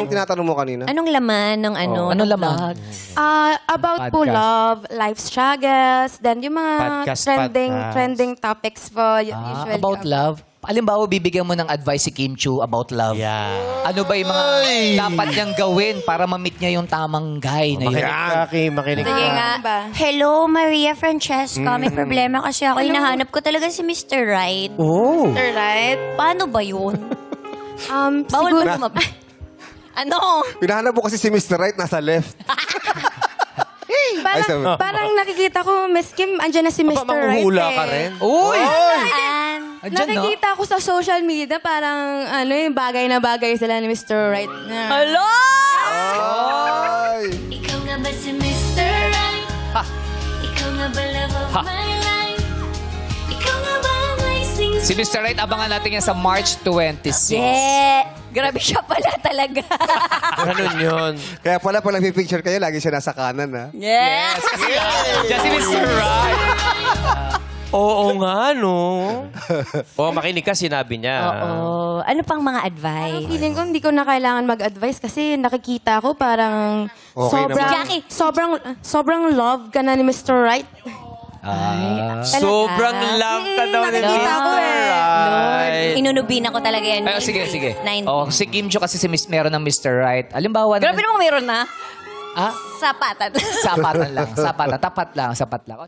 Yung tinatanong mo kanina? Anong laman ng Anong ng laman? vlogs? About po Podcast. love, life struggles, then yung mga Podcast. trending topics po usually. About love? Halimbawa, bibigyan mo ng advice si Kim Chu about love. Yeah. Ano ba yung mga dapat niyang gawin para ma-meet niya yung tamang guy na yun? Makinig Sige ka. nga. ba? Hello, Maria Francesca. May problema kasi ako. Hinahanap ko talaga si Mr. Right. Oh. Right? Paano ba yun? Bawal Siguro, ba lumabas? Ano? Pinahanap mo kasi si Mr. Right nasa left. Ay, sabi- parang nakikita ko, Miss Kim, andyan na si Mr. Right Manghuhula eh. ka rin? Uy! Saan? Andyan, no? Nakikita ko sa social media, parang yung bagay na bagay sila ni Mr. Right. Hello? Ay! Ikaw nga ba si Mr. Right? Ikaw nga ba love of my life? Ikaw nga ba ang icing Si Mr. Right, abangan natin yan sa March 26. Yeah. Grabe siya pala talaga. Ganun yun. Kaya pala, pag nagpipicture kayo, lagi siya nasa kanan, ha? Yes. Diyan si Mr. Right. Oo nga, no? Makinig ka, sinabi niya. Oo. Ano pang mga advice? Feeling ko, hindi ko na kailangan mag-advise kasi nakikita ko parang Okay naman. Jackie. sobrang love ka na ni Mr. Right. Sobrang love ka daw ni nakikita ko Mr. eh. Right. Inunubin ako talaga yan. Ay, sige, sige. 90. Oh, si Kim Chu kasi meron ng Mr. Right. Halimbawa, Grabe naman meron na. Ah? Sapatan. Sapatan lang. Sapatan. Tapat lang. Sapat lang.